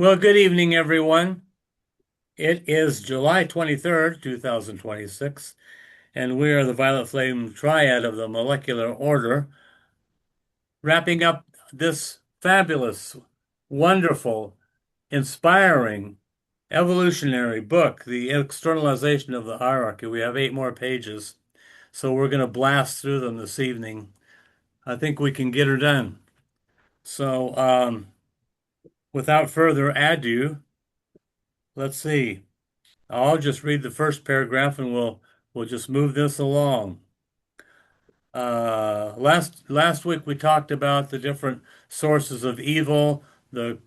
Well, good evening, everyone. It is July 23rd, 2026, and we are the Violet Flame Triad of the molecular order, wrapping up this fabulous, wonderful, inspiring, evolutionary book, The Externalization of the Hierarchy. We have 8 more pages, so we're going to blast through them this evening. I think we can get her done. So, without further ado, let's see. I'll just read the first paragraph and we'll just move this along. Last week we talked about the different sources of evil, the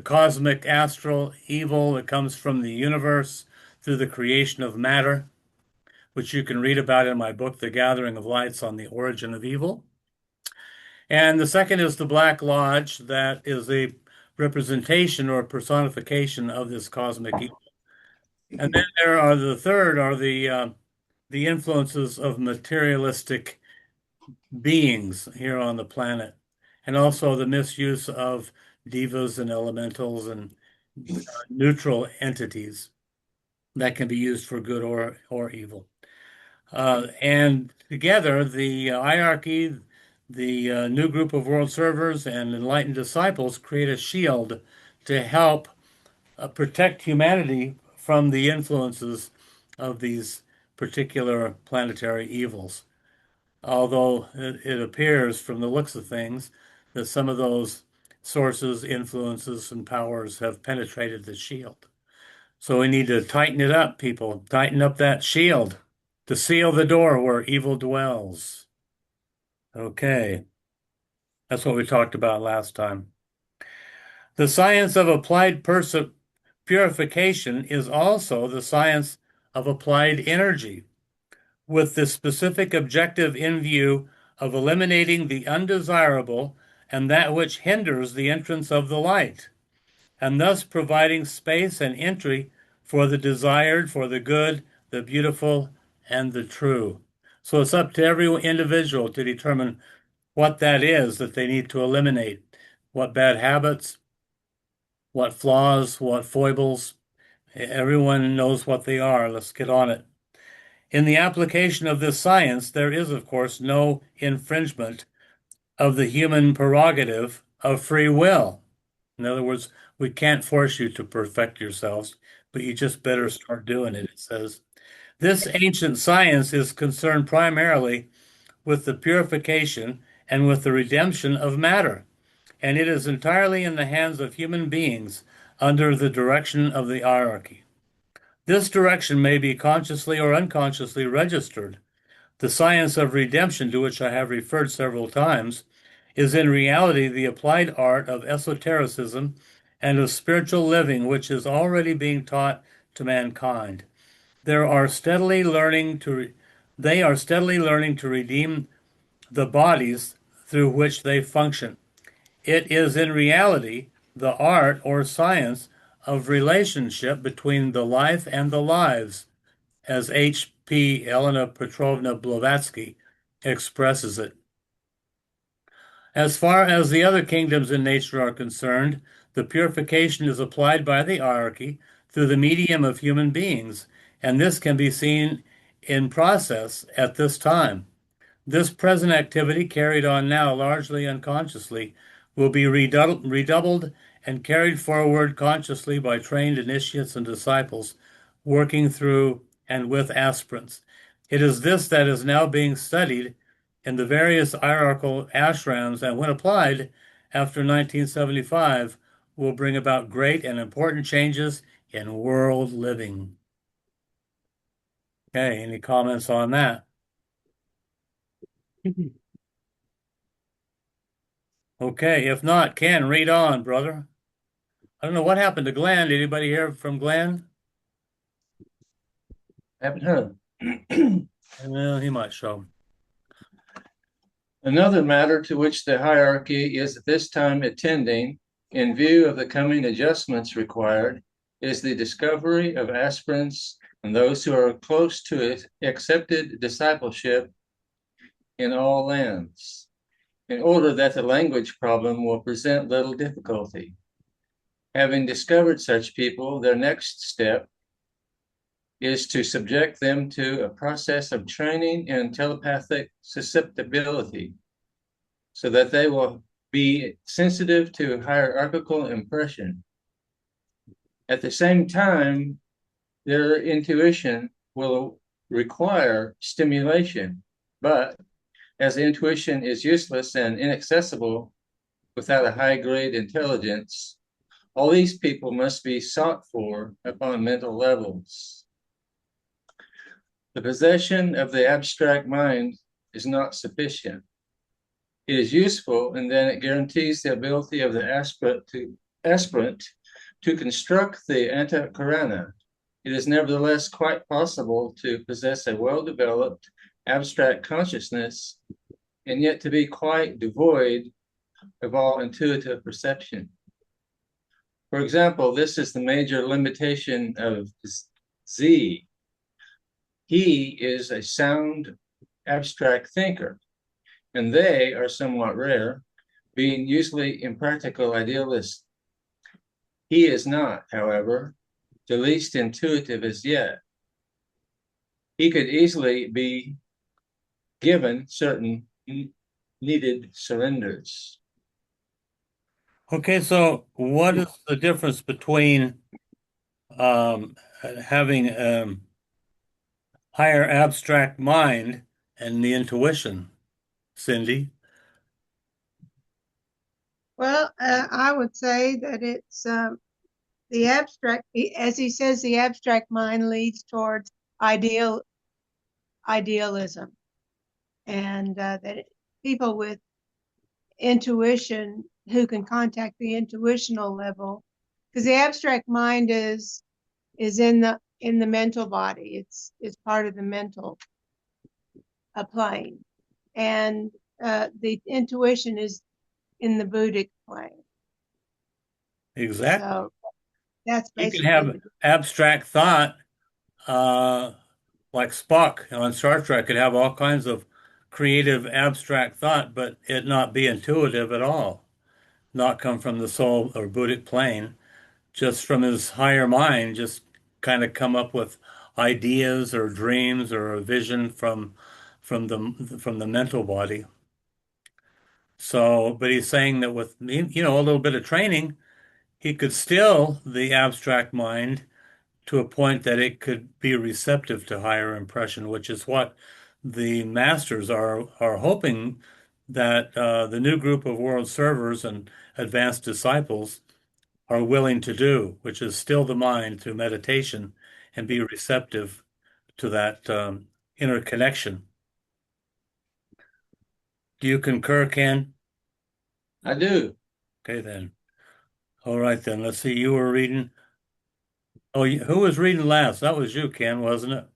cosmic astral evil that comes from the universe through the creation of matter, which you can read about in my book, The Gathering of Lights on the Origin of Evil. And the second is the Black Lodge, that is a representation or personification of this cosmic evil. And then the third are the influences of materialistic beings here on the planet, and also the misuse of divas and elementals and neutral entities that can be used for good or evil. And together, the hierarchy, the new group of world servers, and enlightened disciples create a shield to help protect humanity from the influences of these particular planetary evils. Although it appears from the looks of things that some of those sources, influences, and powers have penetrated the shield. So we need to tighten it up, people. Tighten up that shield to seal the door where evil dwells. Okay, that's what we talked about last time. The science of applied purification is also the science of applied energy, with the specific objective in view of eliminating the undesirable and that which hinders the entrance of the light, and thus providing space and entry for the desired, for the good, the beautiful, and the true. So it's up to every individual to determine what that is that they need to eliminate, what bad habits, what flaws, what foibles. Everyone knows what they are. Let's get on it. In the application of this science, there is, of course, no infringement of the human prerogative of free will. In other words, we can't force you to perfect yourselves, but you just better start doing it, it says. This ancient science is concerned primarily with the purification and with the redemption of matter, and it is entirely in the hands of human beings under the direction of the hierarchy. This direction may be consciously or unconsciously registered. The science of redemption, to which I have referred several times, is in reality the applied art of esotericism and of spiritual living, which is already being taught to mankind. They are steadily learning to redeem the bodies through which they function. It is in reality the art or science of relationship between the life and the lives, as H.P. Elena Petrovna Blavatsky expresses it. As far as the other kingdoms in nature are concerned, the purification is applied by the hierarchy through the medium of human beings, and this can be seen in process at this time. This present activity, carried on now largely unconsciously, will be redoubled and carried forward consciously by trained initiates and disciples, working through and with aspirants. It is this that is now being studied in the various hierarchical ashrams, and when applied after 1975, will bring about great and important changes in world living. Okay, any comments on that? Okay, if not, Ken, read on, brother. I don't know what happened to Glenn. Did anybody hear from Glenn? Haven't heard. Well, he might show. Another matter to which the hierarchy is at this time attending, in view of the coming adjustments required, is the discovery of aspirants and those who are close to it accepted discipleship in all lands, in order that the language problem will present little difficulty. Having discovered such people, their next step is to subject them to a process of training in telepathic susceptibility so that they will be sensitive to hierarchical impression. At the same time, their intuition will require stimulation, but as intuition is useless and inaccessible without a high-grade intelligence, all these people must be sought for upon mental levels. The possession of the abstract mind is not sufficient. It is useful, and then it guarantees the ability of the aspirant to construct the antakarana. It is nevertheless quite possible to possess a well-developed abstract consciousness and yet to be quite devoid of all intuitive perception. For example, this is the major limitation of Z. He is a sound abstract thinker, and they are somewhat rare, being usually impractical idealists. He is not, however, the least intuitive as yet. He could easily be given certain needed surrenders. Okay, so what is the difference between having higher abstract mind and the intuition, Cindy? Well, I would say that it's the abstract, as he says, the abstract mind leads towards idealism, and that people with intuition who can contact the intuitional level, because the abstract mind is in the mental body. It's part of the mental plane, and the intuition is in the Buddhic plane. Exactly. So that's You can basically have abstract thought, like Spock on Star Trek could have all kinds of creative abstract thought, but it not be intuitive at all, not come from the soul or Buddhic plane, just from his higher mind, just kind of come up with ideas or dreams or a vision from the mental body. So, but he's saying that with a little bit of training, he could still the abstract mind to a point that it could be receptive to higher impression, which is what the masters are hoping that the new group of world servers and advanced disciples are willing to do, which is still the mind through meditation and be receptive to that inner connection. Do you concur, Ken? I do. Okay, then. All right, then. Let's see. You were reading. Oh, who was reading last? That was you, Ken, wasn't it?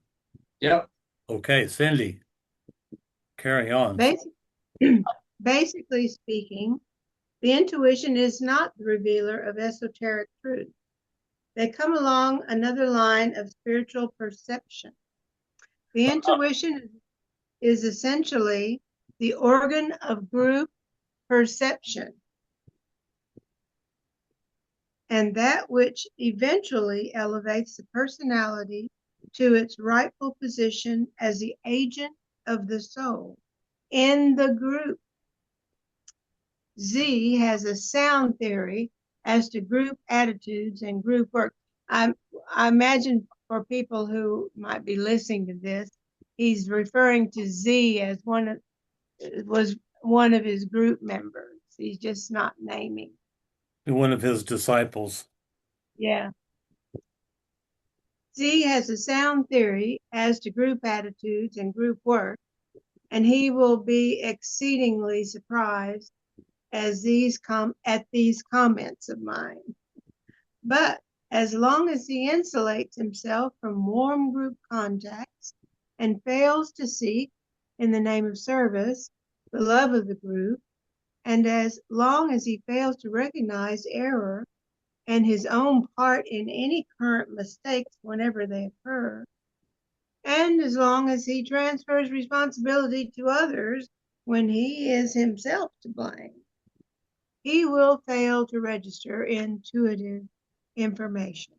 Yep. Okay, Cindy, carry on. Basically speaking, the intuition is not the revealer of esoteric truth. They come along another line of spiritual perception. The intuition is essentially the organ of group perception, and that which eventually elevates the personality to its rightful position as the agent of the soul in the group. Z has a sound theory as to group attitudes and group work. I imagine for people who might be listening to this, he's referring to Z as was one of his group members. He's just not naming. One of his disciples. Yeah. Z has a sound theory as to group attitudes and group work, and he will be exceedingly surprised at these comments of mine. But as long as he insulates himself from warm group contacts and fails to seek, in the name of service, the love of the group, and as long as he fails to recognize error and his own part in any current mistakes whenever they occur, and as long as he transfers responsibility to others when he is himself to blame, he will fail to register intuitive information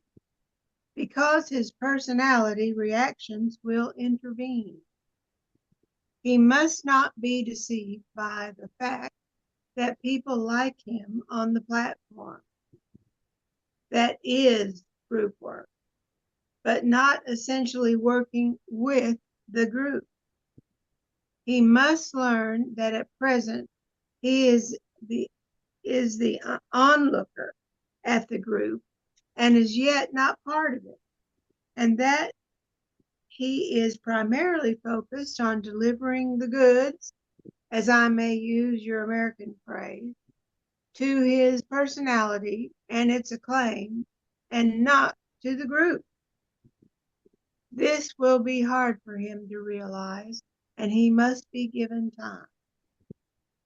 because his personality reactions will intervene. He must not be deceived by the fact that people like him on the platform. That is group work, but not essentially working with the group. He must learn that at present he is the onlooker at the group and is yet not part of it, and that he is primarily focused on delivering the goods, as I may use your American phrase, to his personality and its acclaim, and not to the group. This will be hard for him to realize, and he must be given time.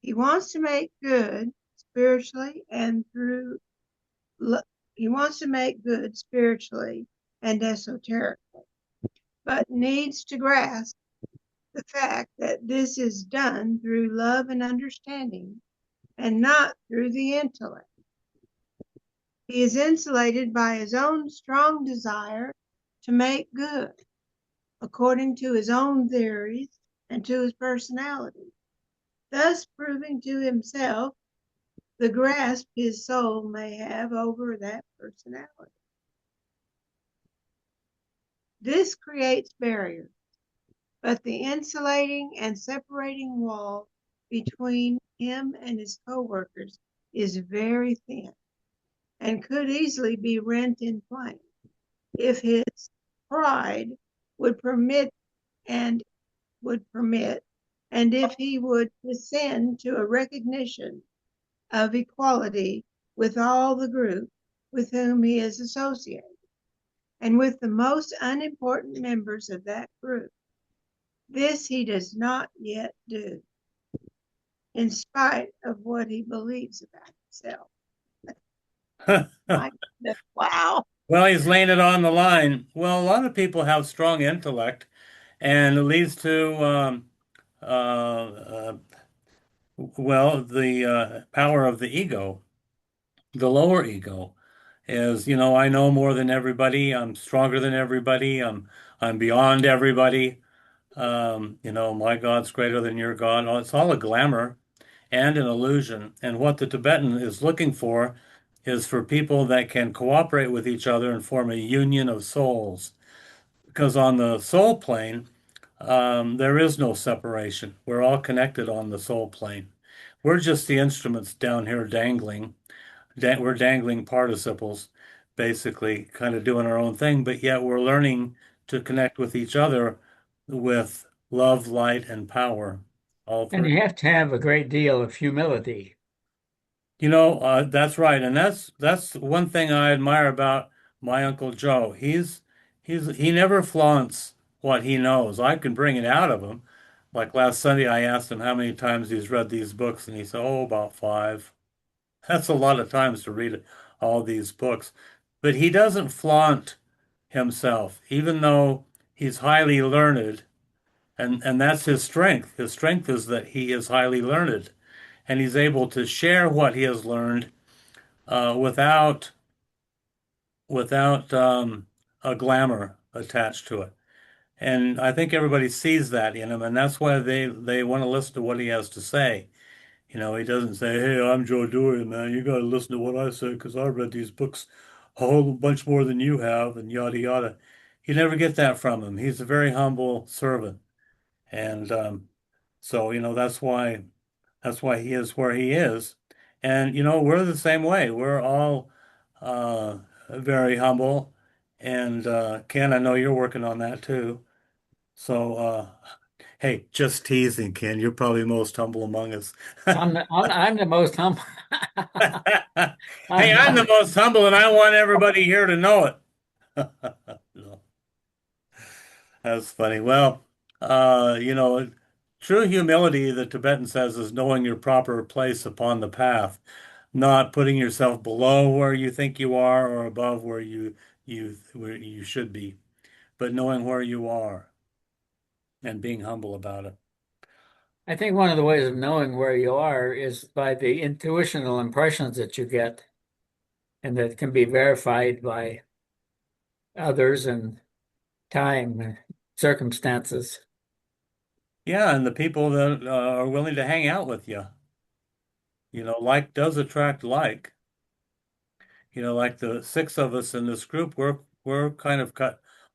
He wants to make good spiritually and he wants to make good spiritually and esoterically, but needs to grasp the fact that this is done through love and understanding and not through the intellect. He is insulated by his own strong desire to make good, according to his own theories and to his personality, thus proving to himself the grasp his soul may have over that personality. This creates barriers, but the insulating and separating wall between him and his co-workers is very thin and could easily be rent in twain if his pride would permit and if he would descend to a recognition of equality with all the group with whom he is associated and with the most unimportant members of that group. This he does not yet do, in spite of what he believes about himself. My goodness, wow. Well, he's laying it on the line. Well, a lot of people have strong intellect, and it leads to, well, the power of the ego, the lower ego. Is, I know more than everybody. I'm stronger than everybody. I'm beyond everybody. My God's greater than your God. Oh, it's all a glamour and an illusion. And what the Tibetan is looking for is for people that can cooperate with each other and form a union of souls. Because on the soul plane, there is no separation. We're all connected on the soul plane. We're just the instruments down here dangling. We're dangling participles, basically, kind of doing our own thing, but yet we're learning to connect with each other with love, light, and power. All And three. you have to have a great deal of humility. That's right, and that's one thing I admire about my Uncle Joe. He never flaunts what he knows. I can bring it out of him. Like last Sunday, I asked him how many times he's read these books, and he said, "Oh, about five." That's a lot of times to read all these books. But he doesn't flaunt himself, even though he's highly learned, and that's his strength. His strength is that he is highly learned, and he's able to share what he has learned without a glamour attached to it. And I think everybody sees that in him, and that's why they want to listen to what he has to say. He doesn't say, "Hey, I'm Joe Dorian, man. You got to listen to what I say because I read these books a whole bunch more than you have," and yada yada. You never get that from him. He's a very humble servant, and so that's why he is where he is. And we're the same way. We're all very humble. And Ken, I know you're working on that too. So hey, just teasing, Ken. You're probably most humble among us. I'm the most humble. Hey, I'm the most humble, and I want everybody here to know it. No, that's funny. Well, true humility, the Tibetan says, is knowing your proper place upon the path, not putting yourself below where you think you are or above where you should be, but knowing where you are and being humble about it. I think one of the ways of knowing where you are is by the intuitional impressions that you get, and that can be verified by others and time and circumstances. Yeah, and the people that are willing to hang out with you. Like does attract like. Like the six of us in this group, we're kind of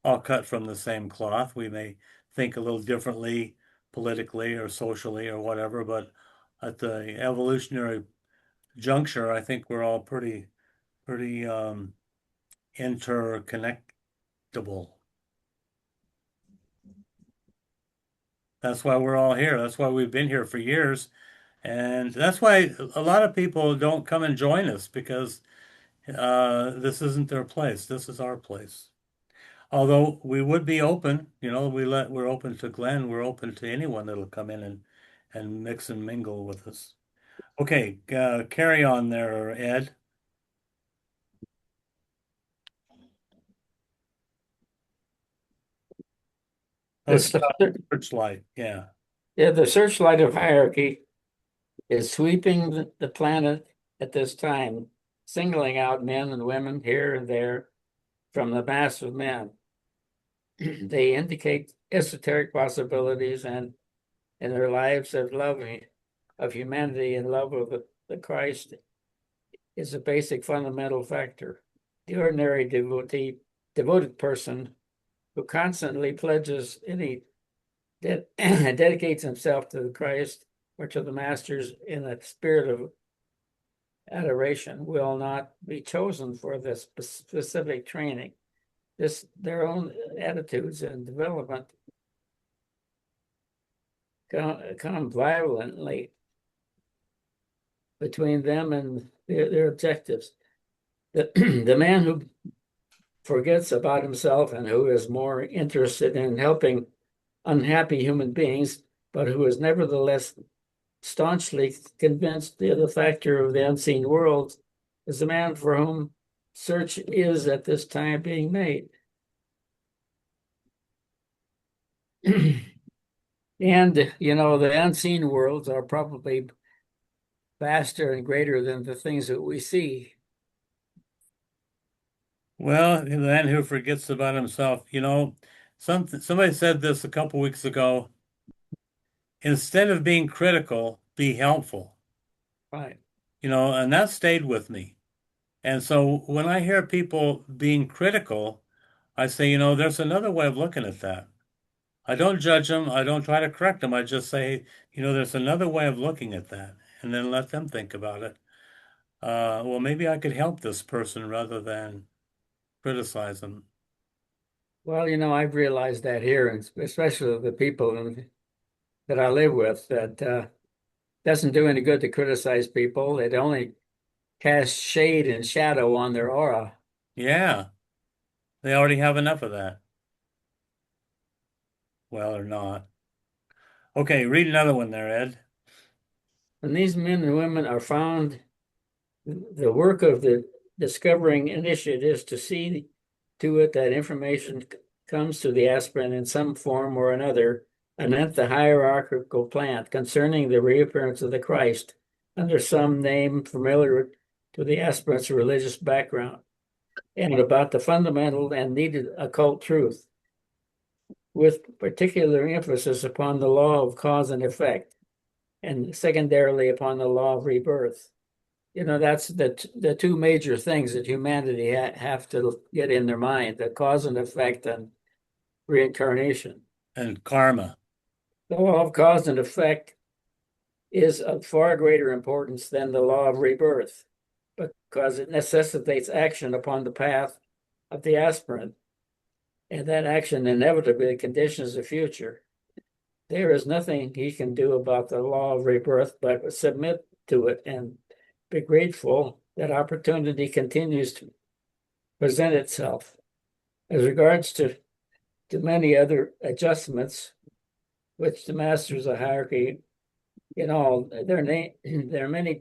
all cut from the same cloth. We may think a little differently politically or socially or whatever, but at the evolutionary juncture, I think we're all pretty interconnectable. That's why we're all here. That's why we've been here for years. And that's why a lot of people don't come and join us because this isn't their place. This is our place. Although we would be open, we're open to Glenn. We're open to anyone that'll come in and mix and mingle with us. Okay, carry on there, Ed. This, Searchlight, yeah. yeah, the searchlight of hierarchy is sweeping the planet at this time, singling out men and women here and there from the mass of men. They indicate esoteric possibilities and in their lives of loving of humanity and love of the Christ is a basic fundamental factor. The ordinary devoted person who constantly pledges dedicates himself to the Christ or to the masters in a spirit of adoration will not be chosen for this specific training. Their own attitudes and development come violently between them and their objectives. The man who forgets about himself and who is more interested in helping unhappy human beings, but who is nevertheless staunchly convinced the factor of the unseen world, is the man for whom search is at this time being made. And, the unseen worlds are probably vaster and greater than the things that we see. Well, the man who forgets about himself, somebody said this a couple weeks ago. Instead of being critical, be helpful. Right. And that stayed with me. And so when I hear people being critical, I say, there's another way of looking at that. I don't judge them. I don't try to correct them. I just say, there's another way of looking at that, and then let them think about it. Well, maybe I could help this person rather than criticize them. Well, I've realized that here, and especially the people that I live with, that doesn't do any good to criticize people. It only casts shade and shadow on their aura. Yeah, they already have enough of that. Well, or not. Okay, read another one there, Ed. When these men and women are found, the work of the discovering initiative is to see to it that information comes to the aspirant in some form or another, anent the hierarchical plant concerning the reappearance of the Christ under some name familiar to the aspirant's religious background, and about the fundamental and needed occult truth, with particular emphasis upon the law of cause and effect, and secondarily upon the law of rebirth. That's the two major things that humanity have to get in their mind: the cause and effect and reincarnation. And karma. The law of cause and effect is of far greater importance than the law of rebirth because it necessitates action upon the path of the aspirant, and that action inevitably conditions the future. There is nothing he can do about the law of rebirth but submit to it and be grateful that opportunity continues to present itself. As regards to many other adjustments, which the masters of hierarchy, there are many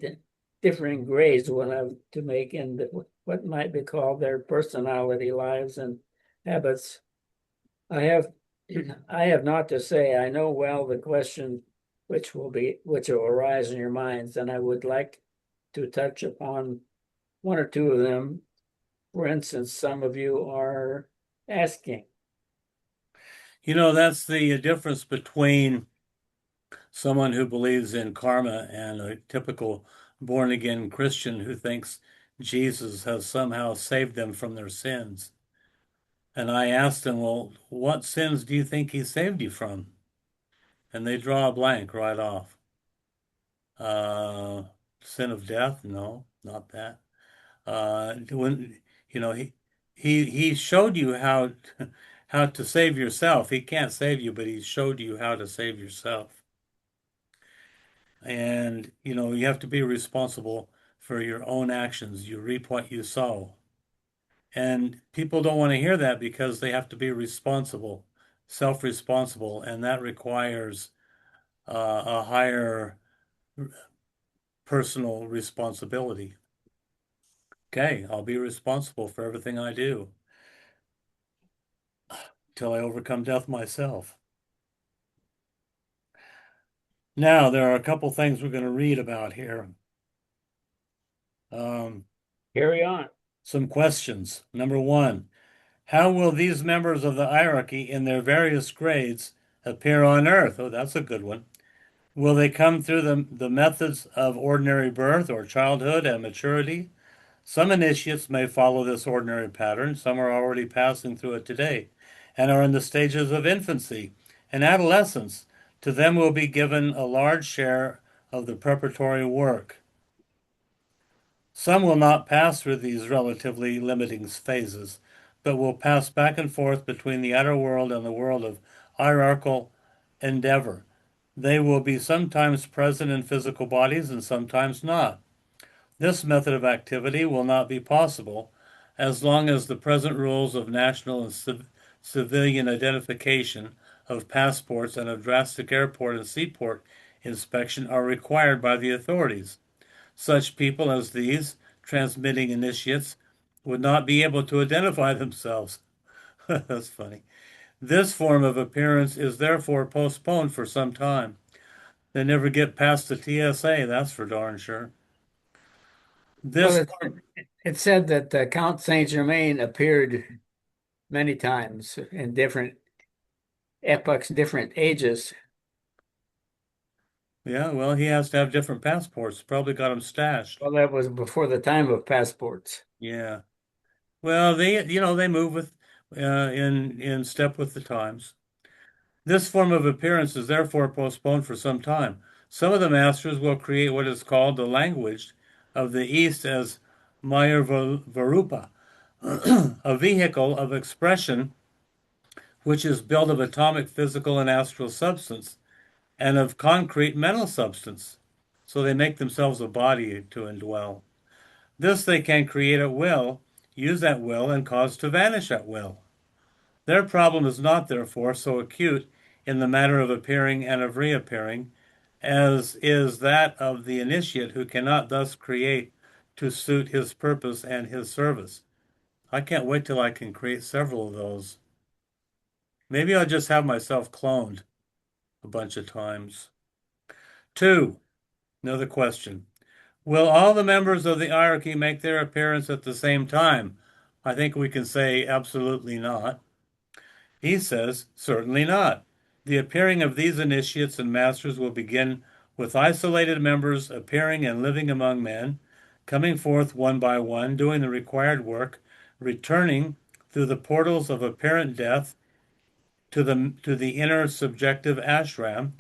differing grades one have to make in what might be called their personality, lives, and habits. I have not to say I know well the question which will arise in your minds. And I would like to touch upon one or two of them. For instance, some of you are asking. That's the difference between someone who believes in karma and a typical born again Christian who thinks Jesus has somehow saved them from their sins. And I asked them, well, what sins do you think he saved you from? And they draw a blank right off. Uh, Sin of death? No, not that. When he showed you how how to save yourself. He can't save you, but he showed you how to save yourself. And you have to be responsible for your own actions. You reap what you sow. And people don't want to hear that because they have to be responsible, self-responsible, and that requires a higher personal responsibility. Okay, I'll be responsible for everything I do till I overcome death myself. Now, there are a couple things we're going to read about here. Carry on. Some questions. Number one, how will these members of the hierarchy in their various grades appear on earth? Oh, that's a good one. Will they come through the methods of ordinary birth or childhood and maturity? Some initiates may follow this ordinary pattern. Some are already passing through it today and are in the stages of infancy and adolescence. To them will be given a large share of the preparatory work. Some will not pass through these relatively limiting phases, but will pass back and forth between the outer world and the world of hierarchical endeavor. They will be sometimes present in physical bodies and sometimes not. This method of activity will not be possible as long as the present rules of national and civilian identification of passports and of drastic airport and seaport inspection are required by the authorities. Such people as these, transmitting initiates, would not be able to identify themselves. That's funny. This form of appearance is therefore postponed for some time. They never get past the TSA, that's for darn sure. Well, it said that Count Saint Germain appeared many times in different epochs, different ages. Yeah, well, he has to have different passports. Probably got them stashed. Well, that was before the time of passports. Yeah. Well, they move with in step with the times. This form of appearance is therefore postponed for some time. Some of the masters will create what is called the language of the East as Maya Varupa, a vehicle of expression which is built of atomic, physical, and astral substance, and of concrete mental substance. So they make themselves a body to indwell. This they can create at will, use at will, and cause to vanish at will. Their problem is not, therefore, so acute in the matter of appearing and of reappearing, as is that of the initiate who cannot thus create to suit his purpose and his service. I can't wait till I can create several of those. Maybe I'll just have myself cloned a bunch of times. 2. Another question. Will all the members of the hierarchy make their appearance at the same time? I think we can say absolutely not. He says, certainly not. The appearing of these initiates and masters will begin with isolated members appearing and living among men, coming forth one by one, doing the required work, returning through the portals of apparent death to the inner subjective ashram,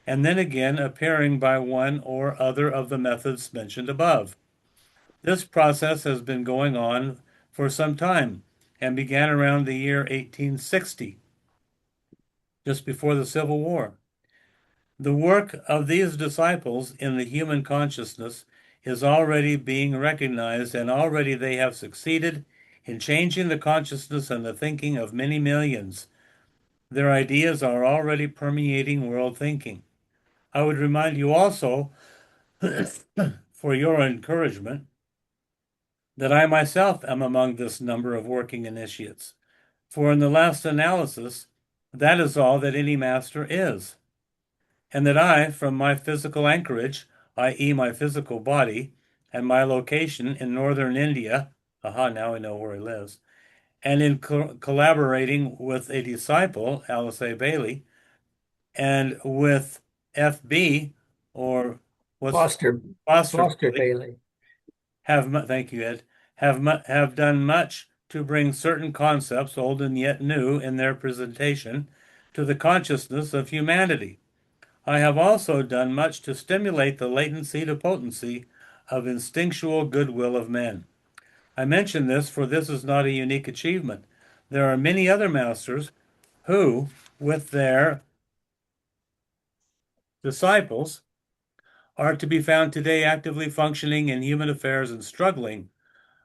and then again appearing by one or other of the methods mentioned above. This process has been going on for some time and began around the year 1860, just before the Civil War. The work of these disciples in the human consciousness is already being recognized, and already they have succeeded in changing the consciousness and the thinking of many millions. Their ideas are already permeating world thinking. I would remind you also, for your encouragement, that I myself am among this number of working initiates. For in the last analysis, that is all that any master is. and that I, from my physical anchorage, i.e., my physical body, and my location in northern India, aha, now I know where he lives, and in collaborating with a disciple, Alice A. Bailey, and with FB, or what's Foster Foster Foster Bailey, Bailey. thank you, Ed, have done much to bring certain concepts, old and yet new in their presentation, to the consciousness of humanity. I have also done much to stimulate the latency to potency of instinctual goodwill of men. I mention this for this is not a unique achievement. There are many other masters who, with their disciples, are to be found today actively functioning in human affairs and struggling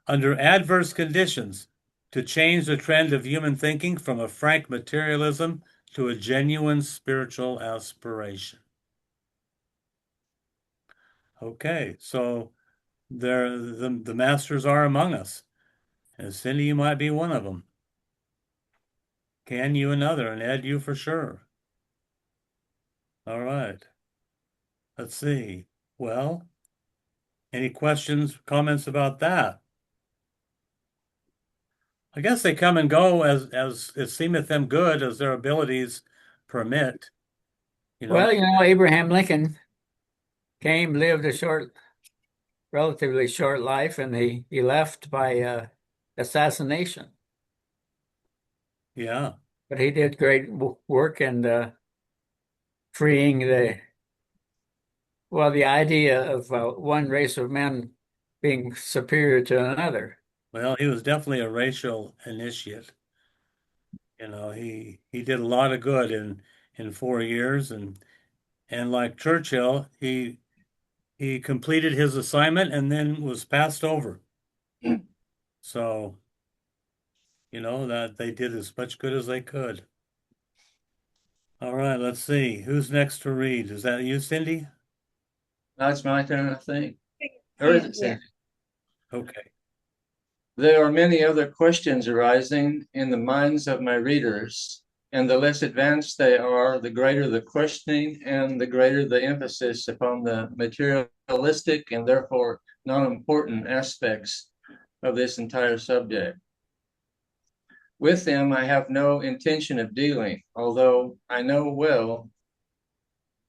under adverse conditions to change the trend of human thinking from a frank materialism to a genuine spiritual aspiration. Okay, so the masters are among us. And Cindy, you might be one of them. Ken, you another, and Ed, you for sure. All right. Let's see. Well, any questions, comments about that? I guess they come and go as it seemeth them good, as their abilities permit. You know, Well, Abraham Lincoln came, lived a relatively short life, and he left by assassination. yeah. But he did great work in freeing the idea of one race of men being superior to another. Well, he was definitely a racial initiate. He did a lot of good in 4 years, and like Churchill, he completed his assignment and then was passed over. So, that they did as much good as they could. All right, let's see. Who's next to read? Is that you, Cindy? That's my turn, I think. Or is it Yeah. Cindy? Okay. There are many other questions arising in the minds of my readers, and the less advanced they are, the greater the questioning and the greater the emphasis upon the materialistic and therefore non-important aspects of this entire subject. With them, I have no intention of dealing, although I know well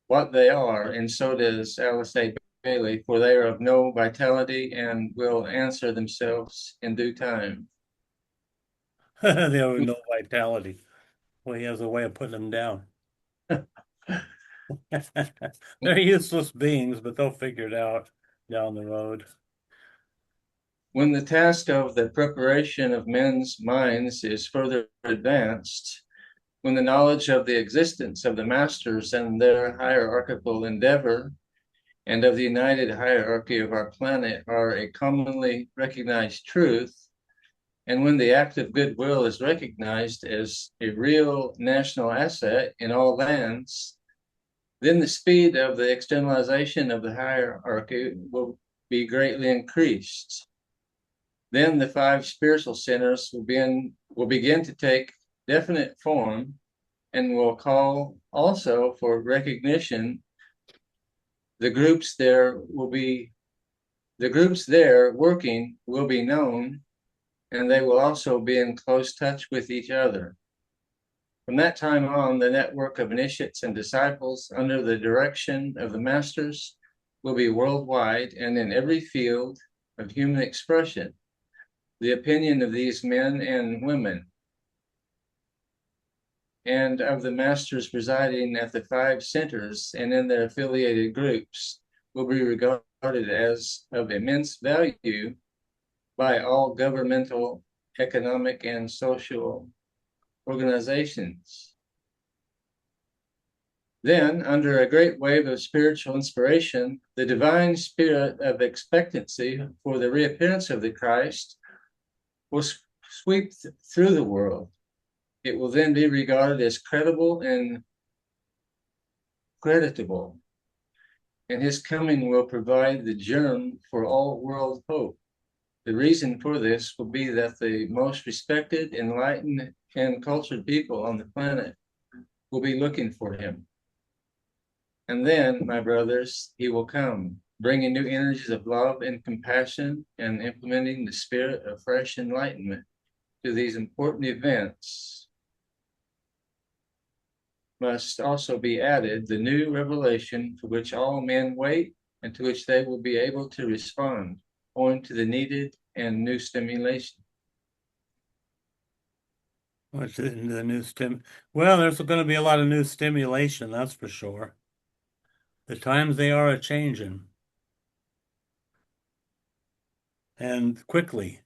what they are, and so does Alice A. Bailey, for they are of no vitality and will answer themselves in due time. They have no vitality. Well, he has a way of putting them down. They're useless beings, but they'll figure it out down the road. When the task of the preparation of men's minds is further advanced, when the knowledge of the existence of the masters and their hierarchical endeavor and of the united hierarchy of our planet are a commonly recognized truth, and when the act of goodwill is recognized as a real national asset in all lands, then the speed of the externalization of the hierarchy will be greatly increased. Then the 5 spiritual centers will begin to take definite form and will call also for recognition. The groups there working will be known, and they will also be in close touch with each other. From that time on, the network of initiates and disciples under the direction of the masters will be worldwide and in every field of human expression. The opinion of these men and women and of the masters residing at the 5 centers and in their affiliated groups will be regarded as of immense value by all governmental, economic, and social organizations. Then, under a great wave of spiritual inspiration, the divine spirit of expectancy for the reappearance of the Christ will sweep through the world. It will then be regarded as credible and creditable, and his coming will provide the germ for all world hope. The reason for this will be that the most respected, enlightened, and cultured people on the planet will be looking for him. And then, my brothers, he will come, bringing new energies of love and compassion and implementing the spirit of fresh enlightenment to these important events. Must also be added the new revelation for which all men wait and to which they will be able to respond, owing to the needed and new stimulation. What's the new stim? Well, there's going to be a lot of new stimulation, that's for sure. The times they are a changing, and quickly.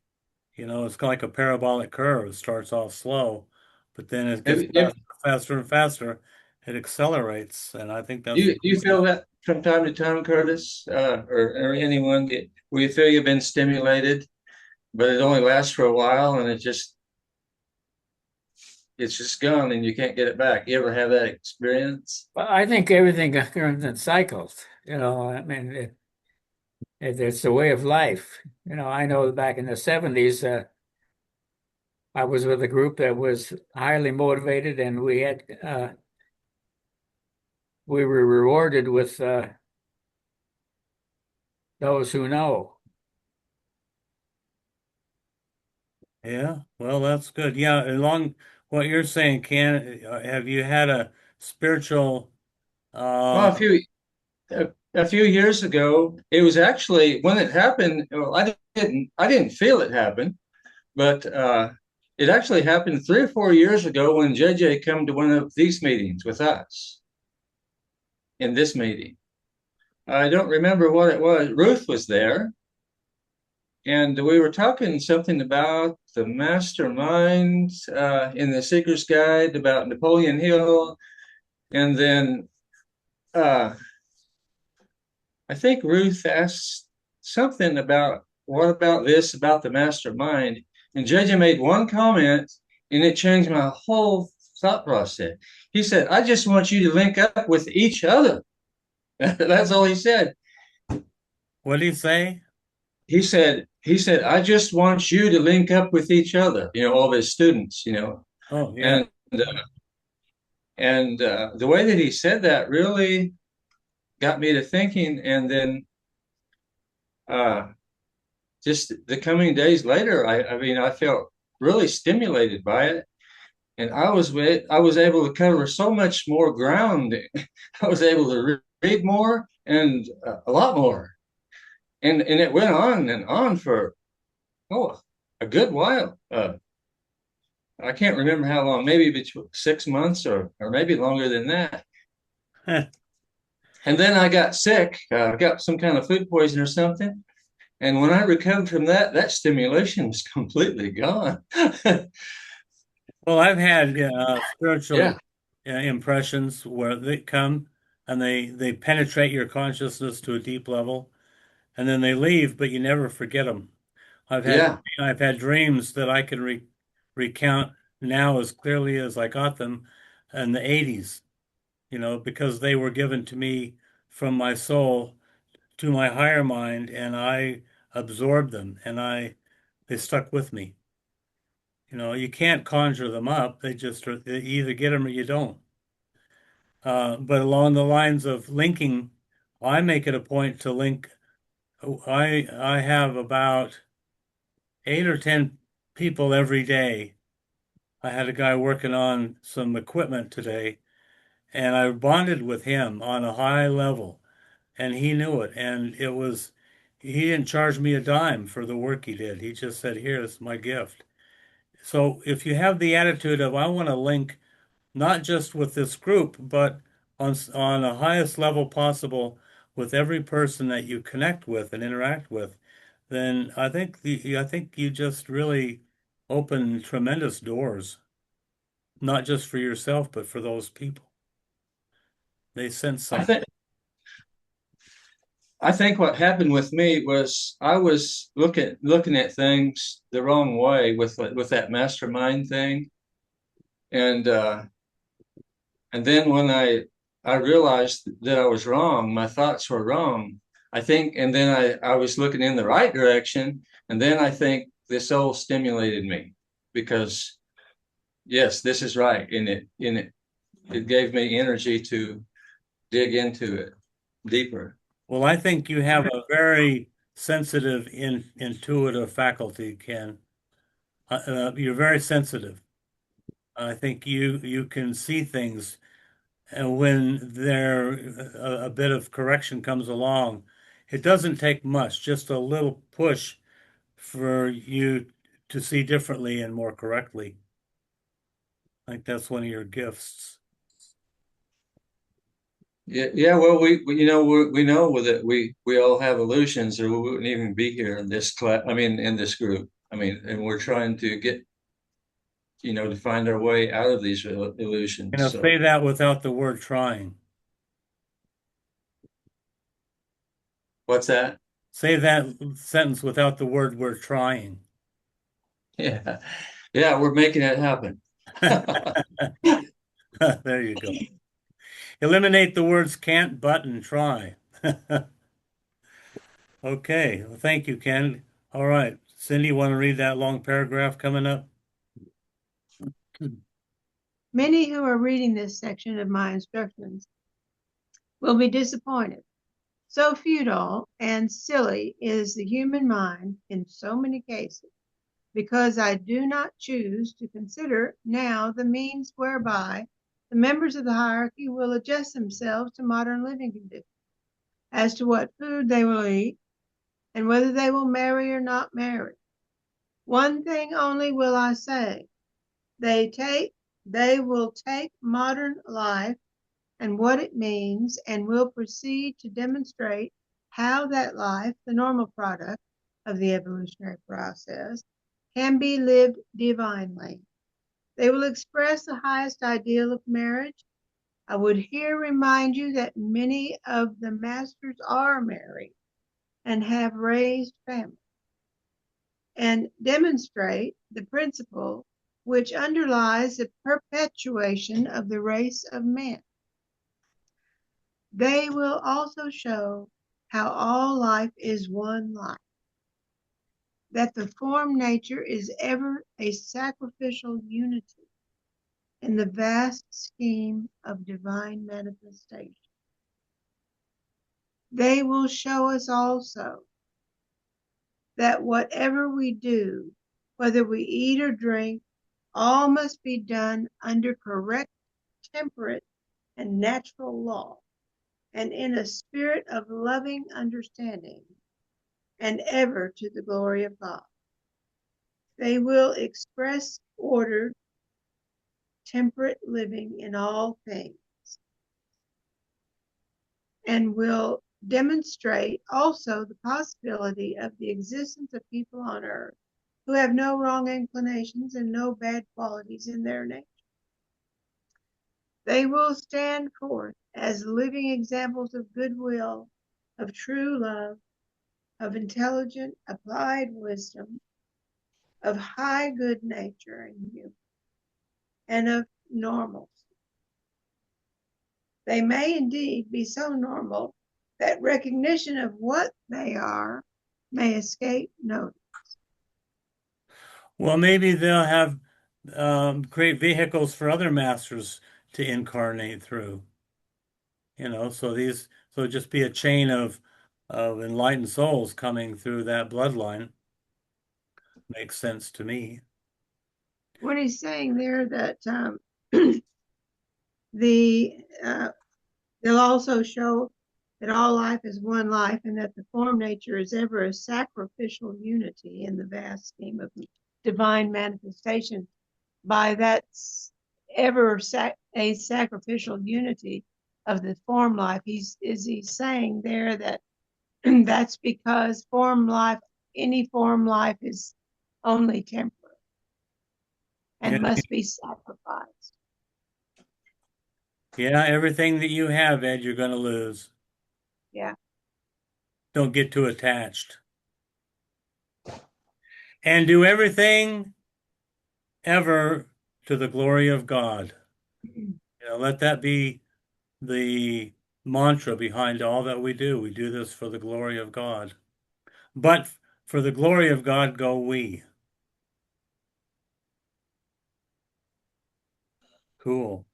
You know, it's like a parabolic curve. It starts off slow, but then it gets faster and faster. It accelerates, and I think that's. Do you feel that from time to time, Curtis, or anyone? Where you feel you've been stimulated, but it only lasts for a while, and it's just gone, and you can't get it back. You ever have that experience? Well, I think everything occurs in cycles. I mean, it's the way of life. I know back in the 70s, I was with a group that was highly motivated, and we were rewarded with those who know. Yeah, well, that's good. Yeah, along what you're saying, Ken, have you had a spiritual? Well, a few years ago, it was actually when it happened. Well, I didn't feel it happen, but it actually happened 3 or 4 years ago when JJ came to one of these meetings with us. In this meeting, I don't remember what it was. Ruth was there, and we were talking something about the mastermind in the Seeker's Guide about Napoleon Hill, and then I think Ruth asked something about what about this about the mastermind, and JJ made one comment, and it changed my whole thought process. He said, "I just want you to link up with each other." That's all he said. What did he say? He said, "I just want you to link up with each other," all of his students, Oh, yeah. And the way that he said that really got me to thinking. And then just the coming days later, I mean, I felt really stimulated by it. And I was able to cover so much more ground. I was able to read more and a lot more. And it went on and on for a good while. I can't remember how long, maybe between 6 months or maybe longer than that. And then I got sick. I got some kind of food poison or something. And when I recovered from that stimulation was completely gone. Well, I've had spiritual Yeah. impressions where they come and they penetrate your consciousness to a deep level, and then they leave, but you never forget them. Yeah. I've had dreams that I can recount now as clearly as I got them in the 80s, because they were given to me from my soul to my higher mind, and I absorbed them, and they stuck with me. You can't conjure them up. You either get them or you don't. But along the lines of linking, I make it a point to link. I have about 8 or 10 people every day. I had a guy working on some equipment today, and I bonded with him on a high level, and he knew it. And he didn't charge me a dime for the work he did. He just said, "Here's my gift." So if you have the attitude of, I want to link not just with this group, but on the highest level possible with every person that you connect with and interact with, then I think you just really open tremendous doors, not just for yourself, but for those people. They sense I something. think I think what happened with me was I was looking at things the wrong way with that mastermind thing, and then when I realized that I was wrong, my thoughts were wrong. I think, and then I was looking in the right direction, and then I think this all stimulated me because yes, this is right, and it gave me energy to dig into it deeper. Well, I think you have a very sensitive, intuitive faculty, Ken. You're very sensitive. I think you can see things, and when a bit of correction comes along, it doesn't take much, just a little push for you to see differently and more correctly. I think that's one of your gifts. Yeah. Well, we know that we all have illusions, or we wouldn't even be here in this class. I mean, in this group. I mean, and we're trying to get, to find our way out of these illusions. So Say that without the word trying. what's that? Say that sentence without the word we're trying. Yeah, yeah, we're making it happen. There you go. Eliminate the words can't, but, and try. Okay. Well, thank you, Ken. All right. Cindy, want to read that long paragraph coming up? Many who are reading this section of my instructions will be disappointed. So futile and silly is the human mind in so many cases, because I do not choose to consider now the means whereby the members of the hierarchy will adjust themselves to modern living conditions, as to what food they will eat, and whether they will marry or not marry. One thing only will I say: they will take modern life and what it means, and will proceed to demonstrate how that life, the normal product of the evolutionary process, can be lived divinely. They will express the highest ideal of marriage. I would here remind you that many of the masters are married and have raised families, and demonstrate the principle which underlies the perpetuation of the race of men. They will also show how all life is one life, that the form nature is ever a sacrificial unity in the vast scheme of divine manifestation. They will show us also that whatever we do, whether we eat or drink, all must be done under correct, temperate, and natural law, and in a spirit of loving understanding, and ever to the glory of God. They will express ordered, temperate living in all things, and will demonstrate also the possibility of the existence of people on earth who have no wrong inclinations and no bad qualities in their nature. They will stand forth as living examples of goodwill, of true love, of intelligent, applied wisdom, of high good nature and humor, and of normalcy. They may indeed be so normal that recognition of what they are may escape notice. Well, maybe they'll have great vehicles for other masters to incarnate through. So just be a chain of enlightened souls coming through that bloodline. Makes sense to me. What he's saying there that they'll also show that all life is one life, and that the form nature is ever a sacrificial unity in the vast scheme of divine manifestation. By that ever a sacrificial unity of the form life, he's saying there that that's because any form life is only temporary and must be sacrificed. Yeah, everything that you have, Ed, you're going to lose. Yeah. Don't get too attached. And do everything ever to the glory of God. Let that be the mantra behind all that we do. We do this for the glory of God. But for the glory of God go we. Cool.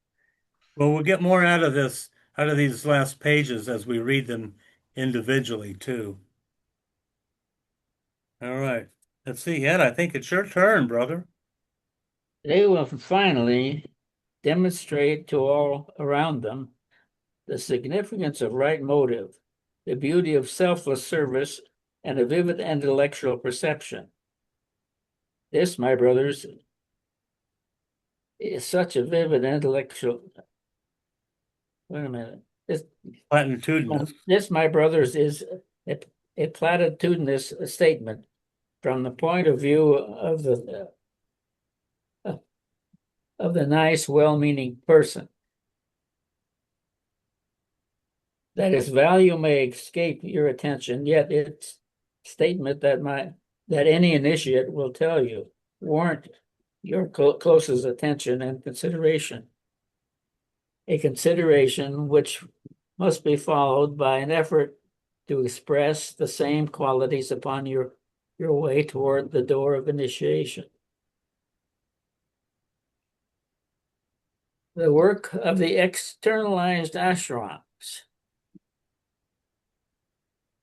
Well, we'll get more out of this. out of these last pages as we read them individually too. All right. Let's see, Ed, I think it's your turn, brother. They will finally demonstrate to all around them the significance of right motive, the beauty of selfless service, and a vivid intellectual perception. This, my brothers, is such a vivid intellectual. Wait a minute. Platitudinous. This, my brothers, is a platitudinous statement from the point of view of the nice, well-meaning person. That its value may escape your attention, yet its statement that any initiate will tell you warrant your closest attention and consideration. A consideration which must be followed by an effort to express the same qualities upon your way toward the door of initiation. The work of the externalized ashrams.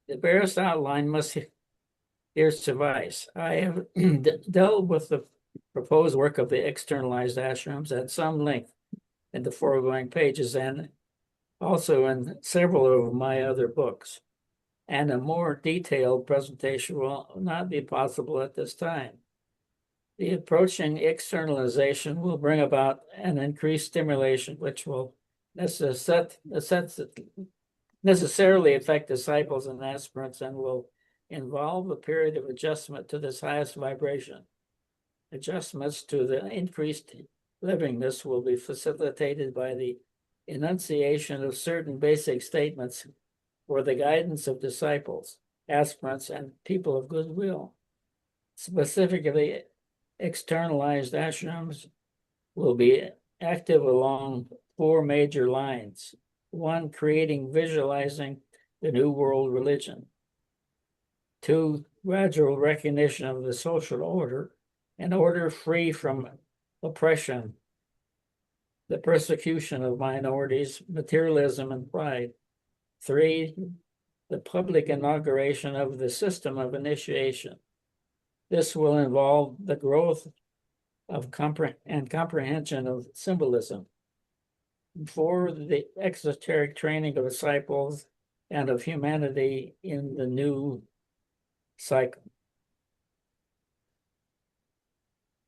The barest outline must here suffice. I have dealt with the proposed work of the externalized ashrams at some length in the foregoing pages and also in several of my other books. And a more detailed presentation will not be possible at this time. The approaching externalization will bring about an increased stimulation, which will necessarily affect disciples and aspirants and will involve a period of adjustment to this highest vibration. Adjustments to the increased livingness will be facilitated by the enunciation of certain basic statements for the guidance of disciples, aspirants, and people of goodwill. Specifically, externalized ashrams will be active along 4 major lines. 1, creating, visualizing the new world religion. 2, gradual recognition of the social order, an order free from oppression, the persecution of minorities, materialism, and pride. 3, the public inauguration of the system of initiation. This will involve the growth of comprehension of symbolism. 4, the exoteric training of disciples and of humanity in the new cycle.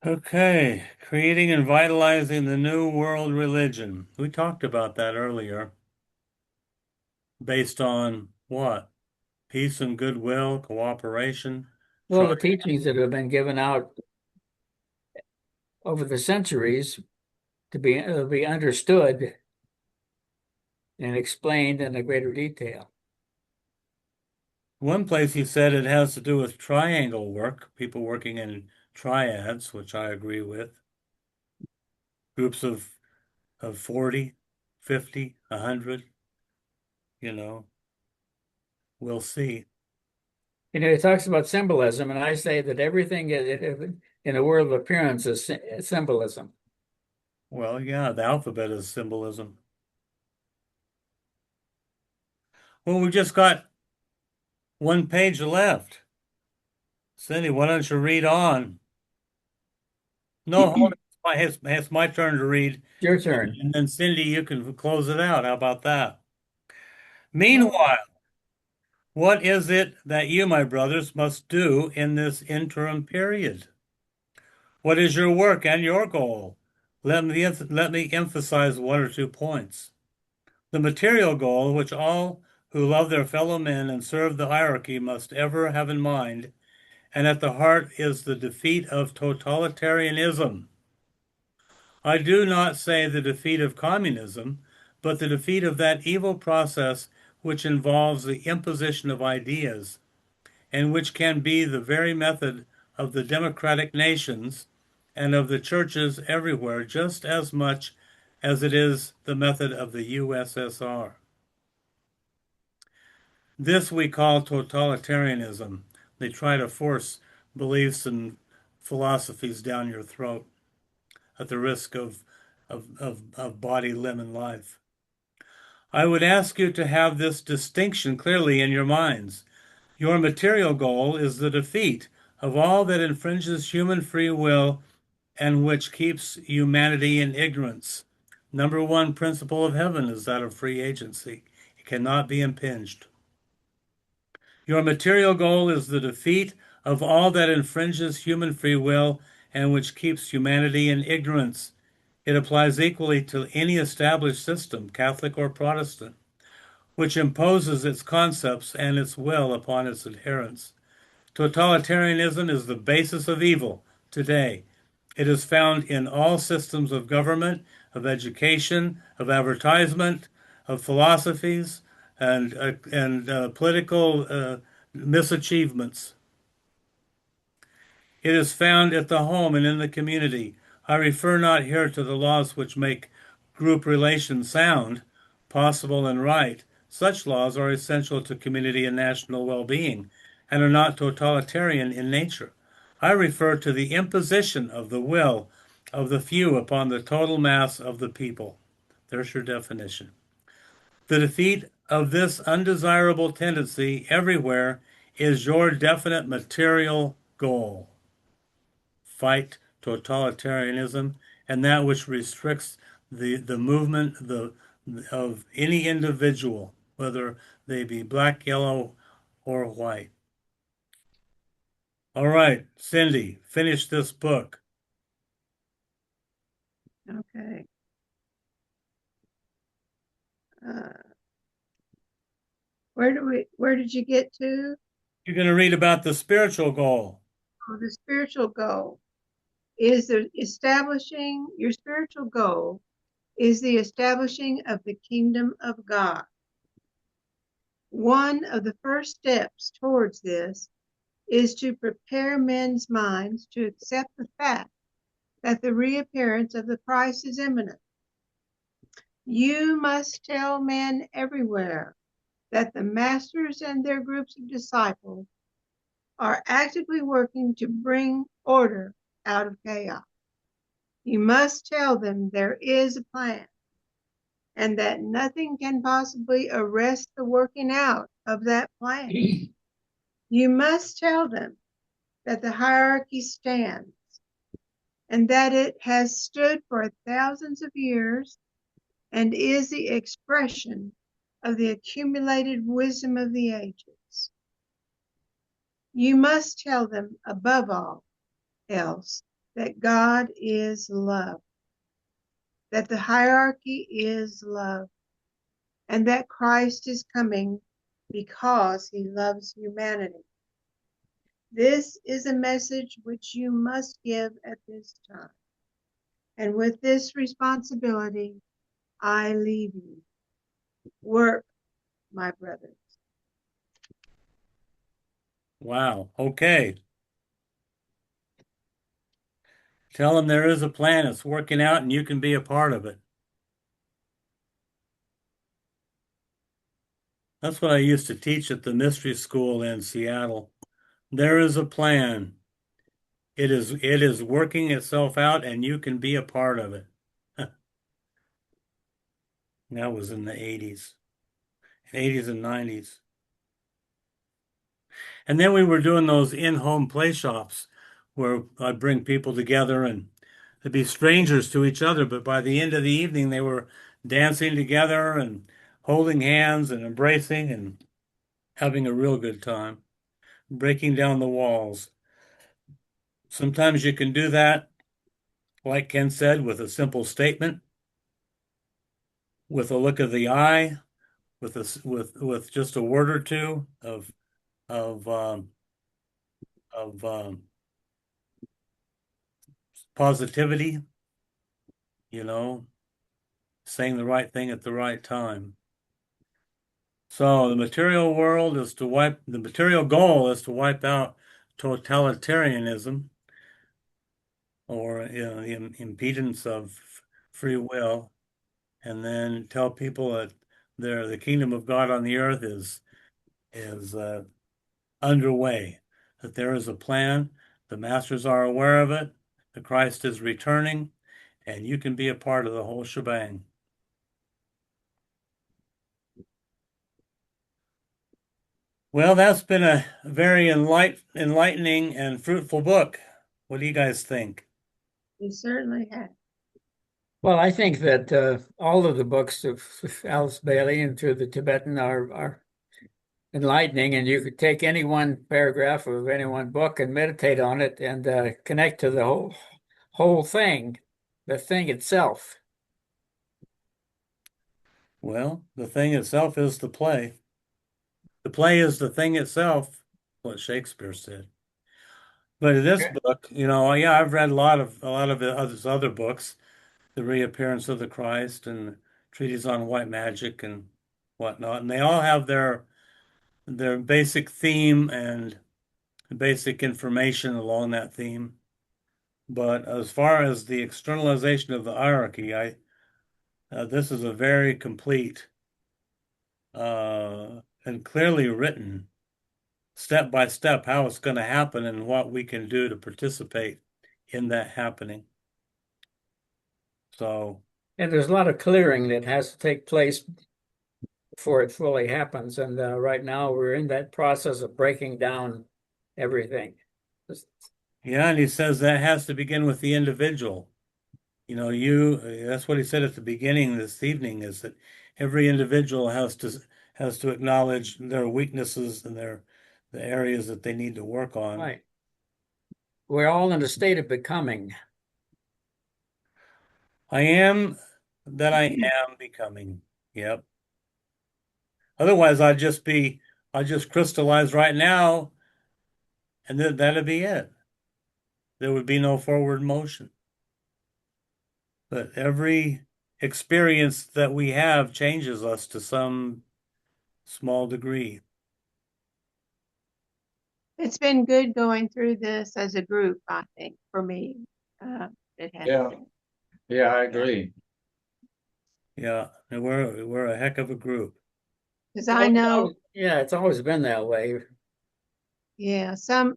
Okay, creating and vitalizing the new world religion. We talked about that earlier. Based on what? Peace and goodwill, cooperation. Well, the teachings that have been given out over the centuries to be understood and explained in a greater detail. One place he said it has to do with triangle work, people working in triads, which I agree with. Groups of 40, 50, 100, we'll see. It talks about symbolism, and I say that everything in the world of appearance is symbolism. Well, yeah, the alphabet is symbolism. Well, we just got 1 page left. Cindy, why don't you read on? No, hold it. It's my turn to read. Your turn. And then Cindy, you can close it out. How about that? Meanwhile, what is it that you, my brothers, must do in this interim period? What is your work and your goal? Let me emphasize 1 or 2 points. The material goal, which all who love their fellow men and serve the hierarchy must ever have in mind, and at the heart is the defeat of totalitarianism. I do not say the defeat of communism, but the defeat of that evil process which involves the imposition of ideas, and which can be the very method of the democratic nations and of the churches everywhere just as much as it is the method of the USSR. This we call totalitarianism. They try to force beliefs and philosophies down your throat at the risk of body, limb, and life. I would ask you to have this distinction clearly in your minds. Your material goal is the defeat of all that infringes human free will and which keeps humanity in ignorance. Number one principle of heaven is that of free agency. It cannot be impinged. Your material goal is the defeat of all that infringes human free will and which keeps humanity in ignorance. It applies equally to any established system, Catholic or Protestant, which imposes its concepts and its will upon its adherents. Totalitarianism is the basis of evil today. It is found in all systems of government, of education, of advertisement, of philosophies, and political misachievements. It is found at the home and in the community. I refer not here to the laws which make group relations sound, possible, and right. Such laws are essential to community and national well-being and are not totalitarian in nature. I refer to the imposition of the will of the few upon the total mass of the people. There's your definition. The defeat of this undesirable tendency everywhere is your definite material goal. Fight totalitarianism and that which restricts the movement of any individual, whether they be black, yellow, or white. All right, Cindy, finish this book. Okay. Where did you get to? You're going to read about the spiritual goal. Oh, the spiritual goal is the establishing, your spiritual goal is the establishing of the kingdom of God. One of the first steps towards this is to prepare men's minds to accept the fact that the reappearance of the Christ is imminent. You must tell men everywhere that the masters and their groups of disciples are actively working to bring order out of chaos. You must tell them there is a plan and that nothing can possibly arrest the working out of that plan. You must tell them that the hierarchy stands and that it has stood for thousands of years and is the expression of the accumulated wisdom of the ages. You must tell them, above all else, that God is love, that the hierarchy is love, and that Christ is coming because he loves humanity. This is a message which you must give at this time. And with this responsibility, I leave you. Work, my brothers. Wow. Okay. Tell them there is a plan. It's working out and you can be a part of it. That's what I used to teach at the mystery school in Seattle. There is a plan. It is working itself out and you can be a part of it. That was in the 80s and 90s. And then we were doing those in-home play shops where I'd bring people together and they'd be strangers to each other, but by the end of the evening they were dancing together and holding hands and embracing and having a real good time, breaking down the walls. Sometimes you can do that, like Ken said, with a simple statement, with a look of the eye, with just a word or two of of positivity, you know, saying the right thing at the right time. So the material goal is to wipe out totalitarianism or impedance of free will, and then tell people that the kingdom of God on the earth is underway, that there is a plan, the masters are aware of it, the Christ is returning, and you can be a part of the whole shebang. Well, that's been a very enlightening and fruitful book. What do you guys think? You certainly have. Well, I think that all of the books of Alice Bailey and through the Tibetan are enlightening, and you could take any one paragraph of any one book and meditate on it and connect to the whole thing, the thing itself. Well, the thing itself is the play. The play is the thing itself, what Shakespeare said. But in this book, yeah, I've read a lot of his other books, The Reappearance of the Christ and Treatise on White Magic and whatnot, and they all have their basic theme and basic information along that theme. But as far as the externalization of the hierarchy, this is a very complete and clearly written step by step how it's going to happen and what we can do to participate in that happening. So, And there's a lot of clearing that has to take place before it fully happens. And right now we're in that process of breaking down everything. yeah, and he says that has to begin with the individual. That's what he said at the beginning this evening, is that every individual has to acknowledge their weaknesses and the areas that they need to work on. Right. We're all in a state of becoming. I am I am becoming. Yep. Otherwise, I'd just crystallize right now, and then that'd be it. There would be no forward motion. But every experience that we have changes us to some small degree. It's been good going through this as a group, I think, for me. It has Yeah. been. Yeah, I agree. Yeah, and we're a heck of a group. Because I know, Yeah, it's always been that way. yeah, some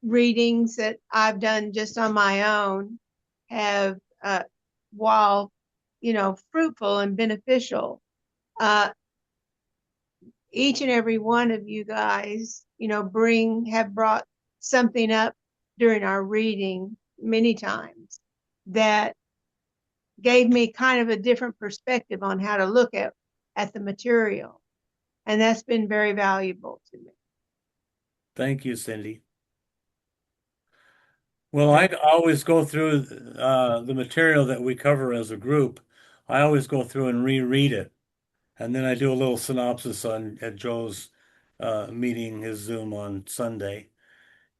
readings that I've done just on my own have, while fruitful and beneficial, each and every one of you guys, have brought something up during our reading many times that gave me kind of a different perspective on how to look at the material. And that's been very valuable to me. Thank you, Cindy. Well, I always go through the material that we cover as a group. I always go through and reread it. And then I do a little synopsis at Joe's meeting, his Zoom on Sunday.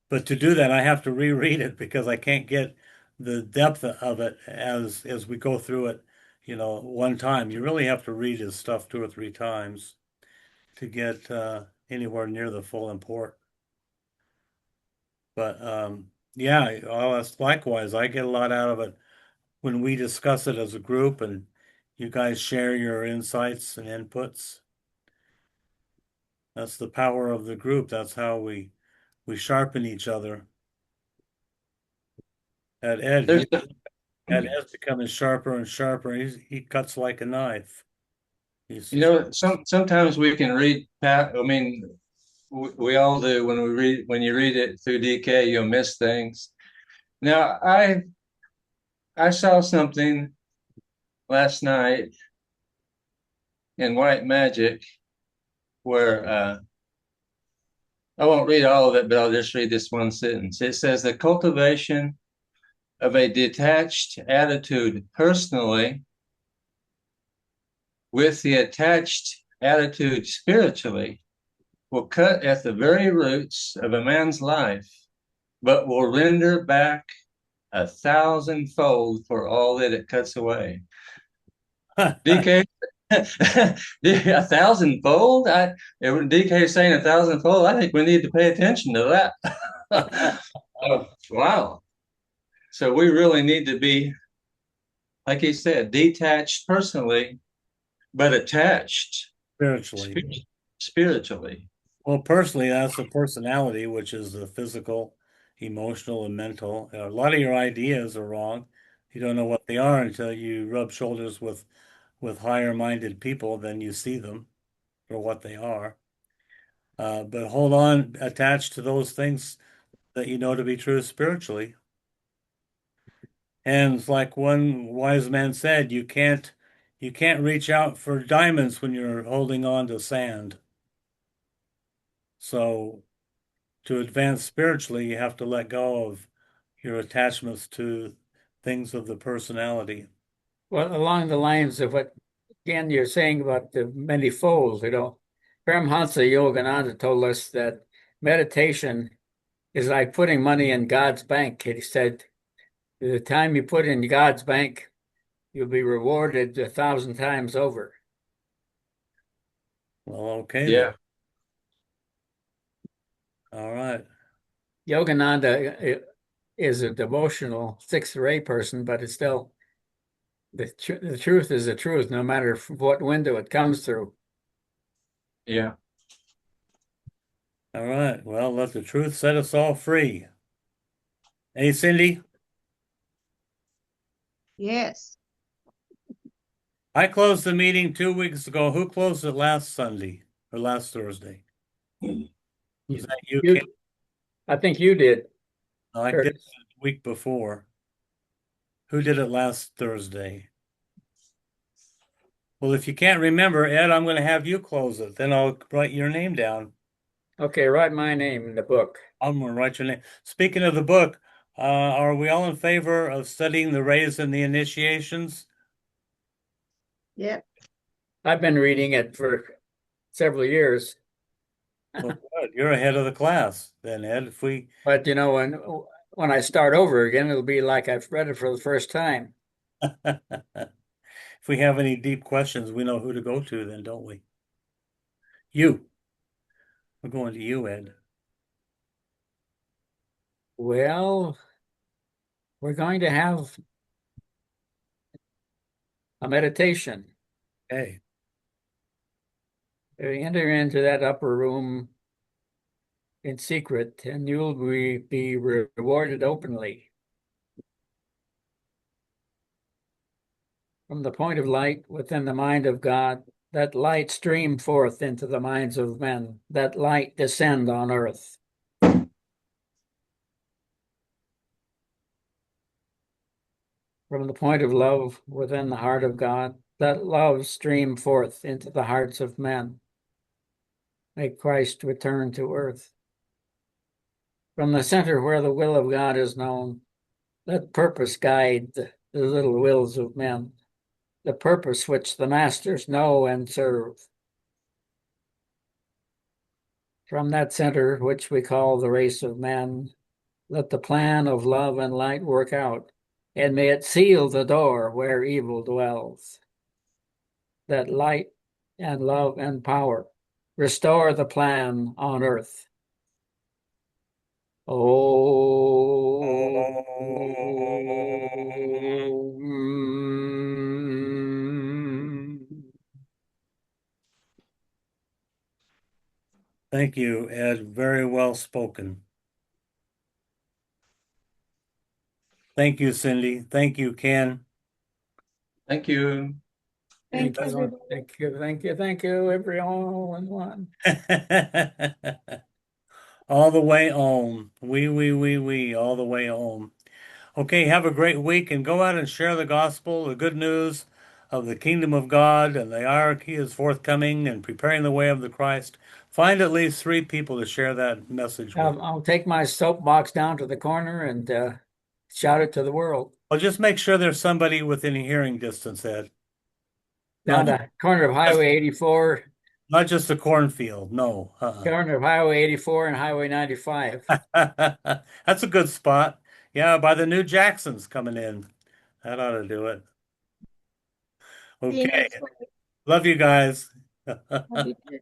But to do that, I have to reread it because I can't get the depth of it as we go through it, one time. You really have to read his stuff 2 or 3 times to get anywhere near the full import. But yeah, likewise, I get a lot out of it when we discuss it as a group and you guys share your insights and inputs. That's the power of the group. That's how we sharpen each other. At Ed, There's Ed's becoming sharper and sharper. He cuts like a knife. sometimes we can read I mean, we all do when you read it through DK, you'll miss things. Now, I saw something last night in White Magic where I won't read all of it, but I'll just read this one sentence. It says the cultivation of a detached attitude personally with the attached attitude spiritually will cut at the very roots of a man's life, but will render back 1,000-fold for all that it cuts away. DK, 1,000-fold? DK saying 1,000-fold. I think we need to pay attention to that. Oh, wow. So we really need to be, like he said, detached personally, but attached spiritually. Well, personally, that's the personality, which is the physical, emotional, and mental. A lot of your ideas are wrong. You don't know what they are until you rub shoulders with higher minded people, then you see them. for what they are. But hold on, attached to those things that you know to be true spiritually. And it's like one wise man said, you can't reach out for diamonds when you're holding on to sand. So to advance spiritually, you have to let go of your attachments to things of the personality. Well, along the lines of what, again, you're saying about the many folds, Paramhansa Yogananda told us that meditation is like putting money in God's bank. He said, the time you put in God's bank, you'll be rewarded 1,000 times over. Well, okay Yeah. then. All right. Yogananda is a devotional sixth ray person, but it's still the truth is the truth, no matter what window it comes through. Yeah. All right. Well, let the truth set us all free. Hey, Cindy, Yes. I closed the meeting 2 weeks ago. Who closed it last Sunday or last Thursday? Was that you, Ken? I think you did. No, I did it the week before. Who did it last Thursday? Well, if you can't remember, Ed, I'm going to have you close it. Then I'll write your name down. Okay, write my name in the book. I'm going to write your name. Speaking of the book, are we all in favor of studying the rays and the initiations? Yep. I've been reading it for several years. Well, good. You're ahead of the class then, Ed. But when I start over again, it'll be like I've read it for the first time. If we have any deep questions, we know who to go to then, don't we? You. We're going to you, Ed. Well, we're going to have a meditation. Okay. We enter into that upper room in secret, and you'll be rewarded openly. From the point of light within the mind of God, that light stream forth into the minds of men, that light descend on earth. From the point of love within the heart of God, that love stream forth into the hearts of men. Make Christ return to earth. From the center where the will of God is known, let purpose guide the little wills of men, the purpose which the masters know and serve. From that center, which we call the race of men, let the plan of love and light work out, and may it seal the door where evil dwells. That light and love and power restore the plan on earth. Oh. Thank you, Ed. Very well spoken. Thank you, Cindy. Thank you, Ken. Thank you. Thank you, everybody. Thank you, everyone. All the way home. We, all the way home. Okay, have a great week and go out and share the gospel, the good news of the kingdom of God, and the hierarchy is forthcoming and preparing the way of the Christ. Find at least 3 people to share that message with. I'll take my soapbox down to the corner and shout it to the world. Well, just make sure there's somebody within hearing distance, Ed. Down the corner of Highway 84. Not just a cornfield. No. Corner of Highway 84 and Highway 95. That's a good spot. Yeah, by the new Jacksons coming in. That ought to do it. See you Okay. next week. Love you guys. Love you too.